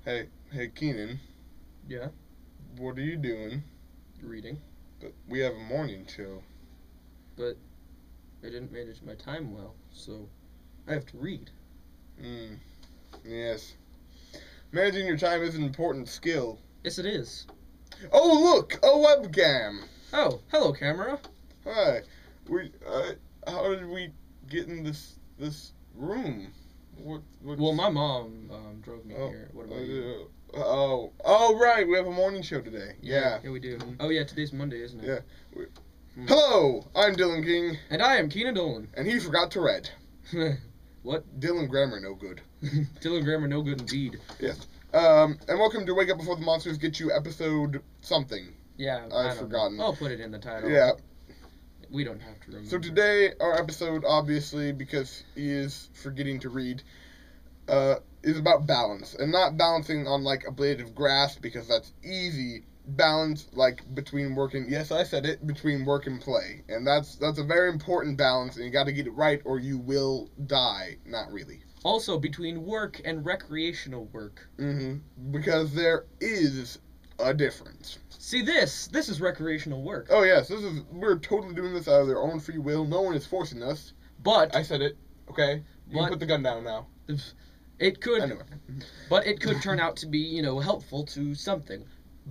Hey, Keenan, Yeah, what are you doing? reading, But we have a morning show. but I didn't manage my time well, so I have to read. Hmm, yes. Managing your time is an important skill. Yes, it is. Oh, look! A webcam! Oh, hello, camera. Hi. We, how did we get in this room? What's... Well, my mom drove me Oh, here. What about you? right, we have a morning show today. Yeah. Yeah, we do. Mhm. Oh, yeah, today's Monday, isn't it? Yeah. We- Hmm. Hello, I'm Dylan King, And I am Keenan Dolan. and he forgot to read. What? Dylan grammar no good. Dylan Grammar, no good indeed. Yes. And welcome to Wake Up Before the Monsters Get You episode something. Yeah, I've I don't forgotten. know. I'll put it in the title. Yeah. We don't have to remember. So today, our episode, obviously, because he is forgetting to read, is about balance. And not balancing on, like, a blade of grass, because that's easy. Balance, like, between work and... Yes, I said it. Between work and play. And that's a very important balance, and you gotta get it right, or you will die. Not really. Also, between work and recreational work. Because there is a difference. See, this is recreational work. Oh yes, we're totally doing this out of their own free will. No one is forcing us. But I said it. Okay, you can But- put the gun down now. it could Anyway, But it could turn out to be, helpful to something.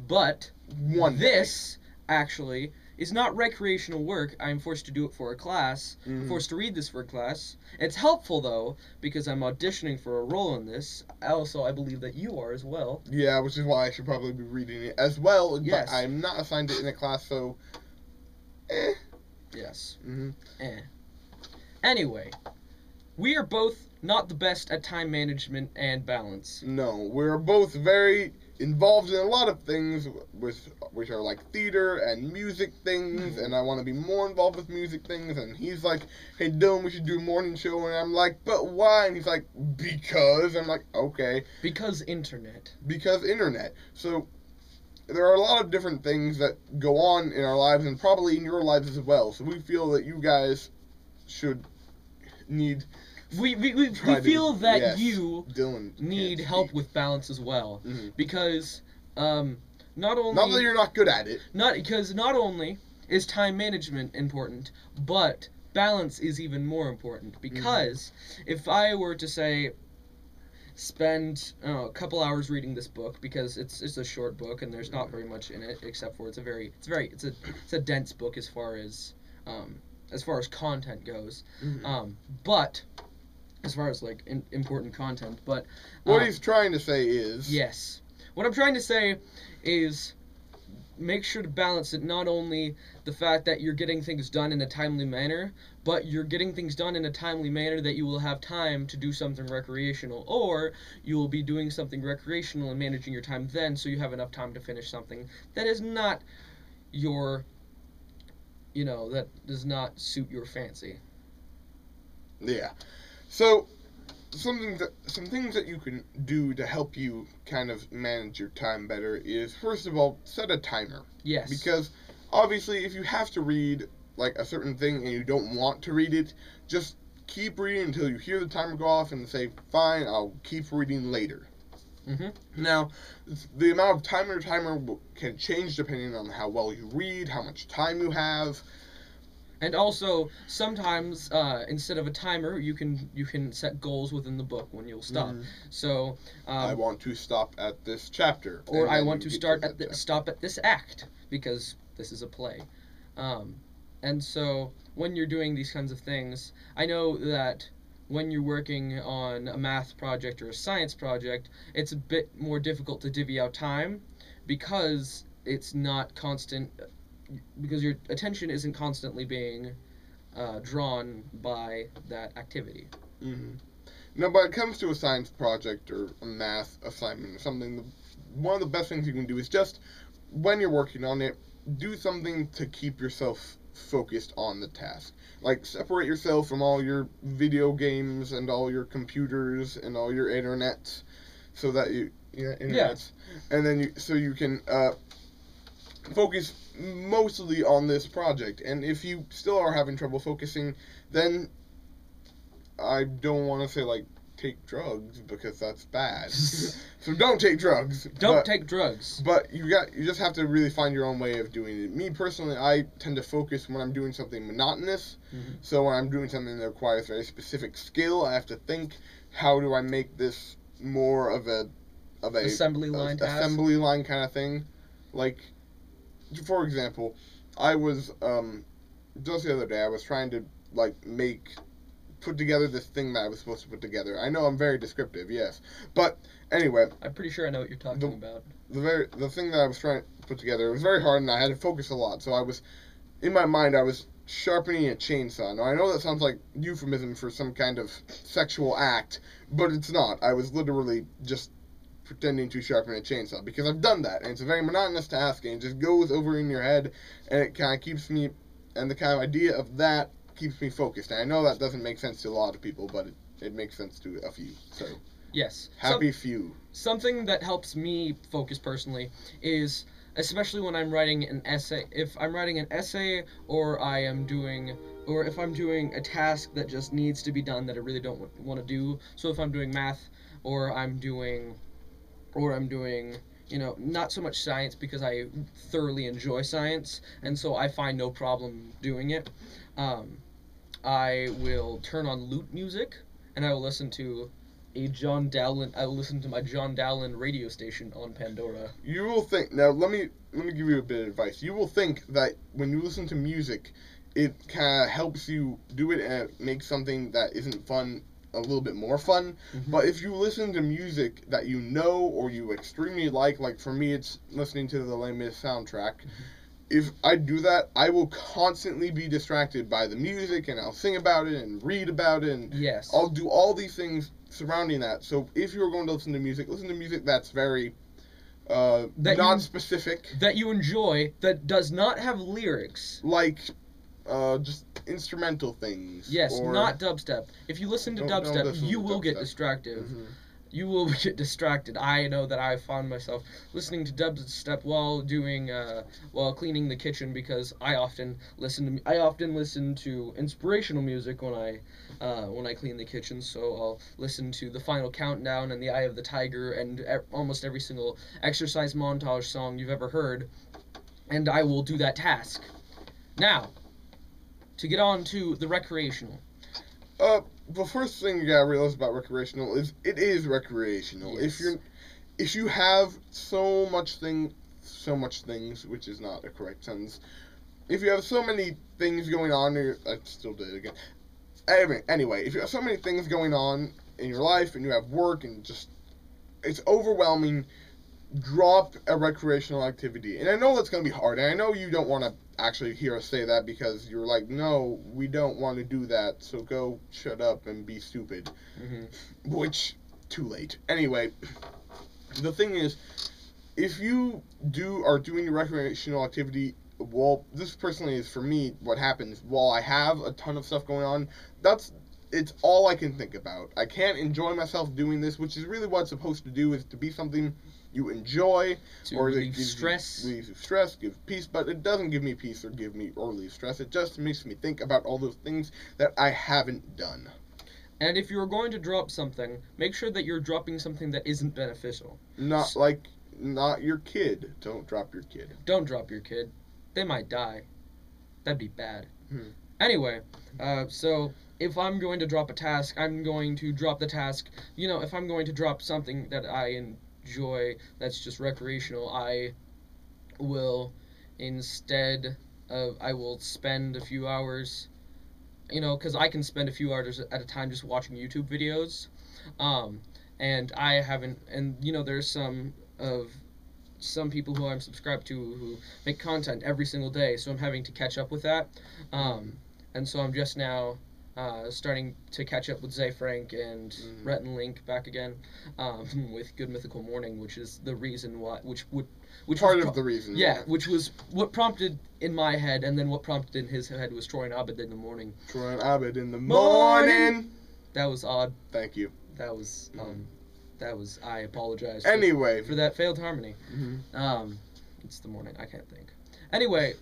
But one this actually is not recreational work. I'm forced to do it for a class. Mhm. Forced to read this for a class. It's helpful though because I'm auditioning for a role in this. Also, I believe that you are as well. Yeah, which is why I should probably be reading it as well. Yes. But I'm not assigned it in a class, so. Yes. Mhm. Anyway, we are both not the best at time management and balance. No, we're both very involved in a lot of things, which are like theater and music things, and I want to be more involved with music things. And he's like, "Hey, Dylan, we should do a morning show," and I'm like, "But why?" And he's like, "Because." I'm like, "Okay." Because internet. Because internet. So there are a lot of different things that go on in our lives and probably in your lives as well. So we feel that you guys should need We try to- feel that yes, you Dylan need can't help speak. with balance as well. Mhm. Because not only Not that you're not good at it. not only is time management important, but balance is even more important. Because if I were to say spend a couple hours reading this book, because it's a short book and there's not very much in it except for it's a dense book as far as content goes. Mhm. But as far as like important content, but What he's trying to say is, yes, what I'm trying to say is make sure to balance it, not only the fact that you're getting things done in a timely manner, but you're getting things done in a timely manner that you will have time to do something recreational, or you will be doing something recreational and managing your time then so you have enough time to finish something that is not your that does not suit your fancy. yeah. So some things that you can do to help you kind of manage your time better is, first of all, set a timer. Yes. Because obviously, if you have to read like a certain thing and you don't want to read it, just keep reading until you hear the timer go off and say, "Fine, I'll keep reading later." Now, the amount of timer can change depending on how well you read, how much time you have. And also, sometimes instead of a timer, you can set goals within the book when you'll stop. Mhm. So I want to stop at this chapter, or and I then want you to get stop at this act because this is a play. And so when you're doing these kinds of things, I know that when you're working on a math project or a science project, it's a bit more difficult to divvy out time because it's not constant, because your attention isn't constantly being drawn by that activity. Mm-hmm. Now, when it comes to a science project or a math assignment or something, one of the best things you can do is just, when you're working on it, do something to keep yourself focused on the task. Like, separate yourself from all your video games and all your computers and all your internets, so that and then so you can focus mostly on this project. And if you still are having trouble focusing, then I don't want to say like take drugs because that's bad. So don't take drugs. Don't take drugs. But you just have to really find your own way of doing it. Me personally, I tend to focus when I'm doing something monotonous. Mm-hmm. So when I'm doing something that requires very specific skill, I have to think, how do I make this more of a assembly line task? Assembly line kind of thing. Like, for example, I was just the other day I was trying to put together this thing that I was supposed to put together. I know I'm very descriptive, yes, but anyway, I'm pretty sure I know what you're talking about. The thing that I was trying to put together, it was very hard and I had to focus a lot. So I was, in my mind, I was sharpening a chainsaw. Now I know that sounds like euphemism for some kind of sexual act, but it's not. I was literally just pretending to sharpen a chainsaw because I've done that, and it's a very monotonous task, and it just goes over in your head, and it kind of keeps me, and the kind of idea of that keeps me focused. And I know that doesn't make sense to a lot of people, but it makes sense to a few. So yes, happy few. Something that helps me focus personally is, especially when I'm writing an essay, if I'm writing an essay or if I'm doing a task that just needs to be done that I really don't want to do. So if I'm doing math or I'm doing not so much science because I thoroughly enjoy science, and so I find no problem doing it. I will turn on loop music, and I will listen to I will listen to my John Dowland radio station on Pandora. You will think, now let me give you a bit of advice. You will think that when you listen to music, it kind of helps you do it and make something that isn't fun a little bit more fun. Mm-hmm. But if you listen to music that you know or you extremely like for me it's listening to the Les Mis soundtrack. Mm-hmm. If I do that, I will constantly be distracted by the music, and I'll sing about it and read about it, and yes, I'll do all these things surrounding that. So if you're going to listen to music that's very non-specific, that you enjoy, that does not have lyrics, like just instrumental things. Yes, not dubstep. If you listen to dubstep, you will get distracted. Mm-hmm. You will get distracted. I know that I found myself listening to dubstep while cleaning the kitchen because I often listen to inspirational music when I clean the kitchen. So I'll listen to The Final Countdown and The Eye of the Tiger and almost every single exercise montage song you've ever heard, and I will do that task. Now, to get on to the recreational. The first thing you gotta realize about recreational is it is recreational. Yes. If you have so much things, which is not a correct sentence. If you have so many things going on, I still did it again. Anyway, if you have so many things going on in your life and you have work and just it's overwhelming, drop a recreational activity. And I know that's gonna be hard, and I know you don't want to actually hear us say that because you're like, no, we don't want to do that, so go shut up and be stupid. Mm-hmm. Which, too late. Anyway, the thing is, if you are doing your recreational activity, well, this personally is for me what happens while I have a ton of stuff going on. It's all I can think about. I can't enjoy myself doing this, which is really what it's supposed to do, is to be something you enjoy, or relieve stress. Relieve stress, give peace, but it doesn't give me peace or relieve stress. It just makes me think about all those things that I haven't done. And if you're going to drop something, make sure that you're dropping something that isn't beneficial. Not your kid. Don't drop your kid. Don't drop your kid. They might die. That'd be bad. Hmm. Anyway, so if I'm going to drop a task, I'm going to drop the task. If I'm going to drop something that I enjoy that's just recreational, I will spend a few hours, because I can spend a few hours at a time just watching YouTube videos, and I haven't, and there's some people who I'm subscribed to who make content every single day, so I'm having to catch up with that, and so I'm just now starting to catch up with Zay Frank and Rhett and Link back again, with Good Mythical Morning, which is the reason why, which of the reason. Yeah, which was what prompted in my head, and then what prompted in his head was Troy and Abed in the morning. Troy and Abed in the morning. That was odd. Thank you. That was I apologize. Anyway, for that failed harmony. Mm-hmm. It's the morning. I can't think. Anyway.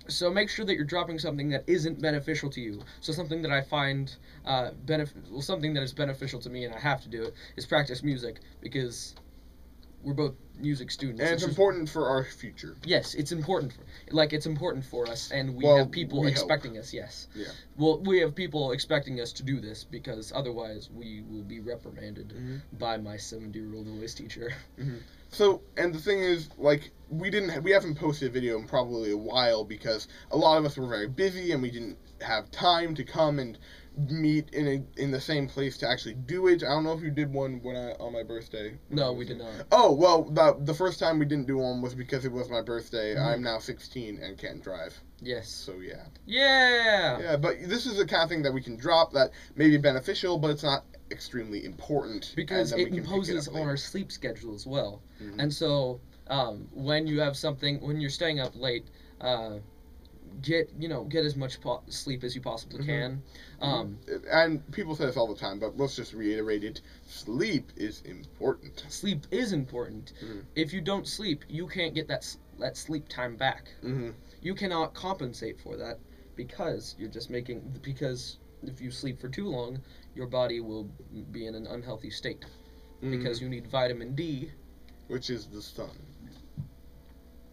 So make sure that you're dropping something that isn't beneficial to you. So something that I find something that is beneficial to me and I have to do it is practice music, because we're both music students. And it's important for our future. Yes, it's important. It's important for us, and we have people expecting us. Yes. Yeah. Well, we have people expecting us to do this, because otherwise we will be reprimanded by my 70-year-old voice teacher. So, and the thing is, like, we haven't posted a video in probably a while because a lot of us were very busy and we didn't have time to come and meet in the same place to actually do it. I don't know if you did one on my birthday. No, we did not. Oh, well, the first time we didn't do one was because it was my birthday. I'm now 16 and can't drive. Yes. So, yeah. Yeah! Yeah, but this is the kind of thing that we can drop that may be beneficial, but it's not extremely important. Because it imposes on our sleep schedule as well. And so, when you're staying up late, get as much sleep as you possibly can. And people say this all the time, but let's just reiterate it. Sleep is important. Sleep is important. If you don't sleep, you can't get that sleep time back. You cannot compensate for that, because because if you sleep for too long, your body will be in an unhealthy state, because you need vitamin D, which is the sun.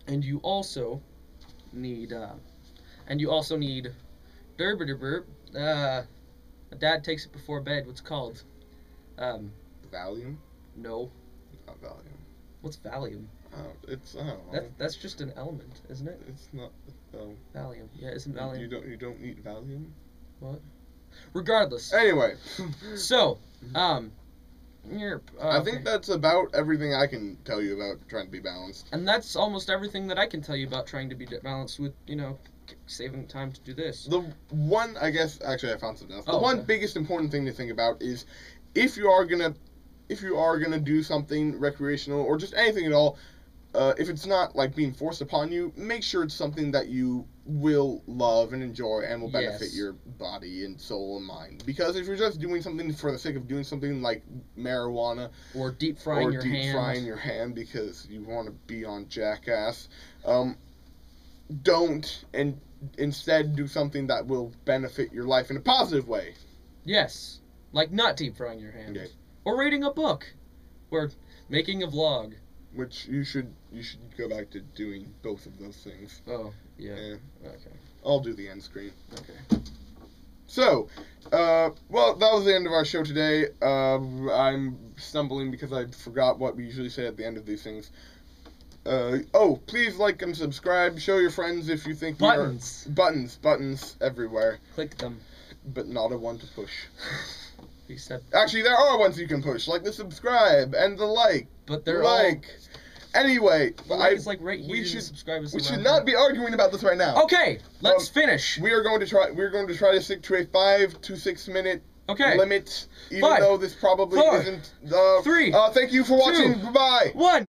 And you also need my dad takes it before bed. What's it called? Valium? No. Not Valium. What's Valium? I don't know. That's just an element, isn't it? It's not. Valium. Yeah, isn't Valium. You don't need Valium? What? Regardless. Anyway. So, I think that's about everything I can tell you about trying to be balanced. And that's almost everything that I can tell you about trying to be balanced with, saving time to do this. The one, I guess, actually I found something else. The one biggest important thing to think about is if you are gonna do something recreational or just anything at all, if it's not like being forced upon you, make sure it's something that you will love and enjoy and will benefit your body and soul and mind. Because if you're just doing something for the sake of doing something like marijuana or deep frying your hand because you want to be on Jackass, don't, and instead do something that will benefit your life in a positive way. Yes, like not deep frying your hand, or reading a book, or making a vlog. Which you should go back to doing both of those things. Oh, yeah. Okay. I'll do the end screen. Okay. So, well, that was the end of our show today. I'm stumbling because I forgot what we usually say at the end of these things. Please like and subscribe. Show your friends if you think buttons. Buttons everywhere. Click them. But not a one to push. He said. Actually, there are ones you can push, like the subscribe and the like. But they're Anyway, it's like right here. We should not be arguing about this right now. Okay, let's finish. We are going to try. We're going to try to stick to a 5 to 6 minute limit, even though this probably isn't. 3. Thank you for watching. 2, Bye. 1.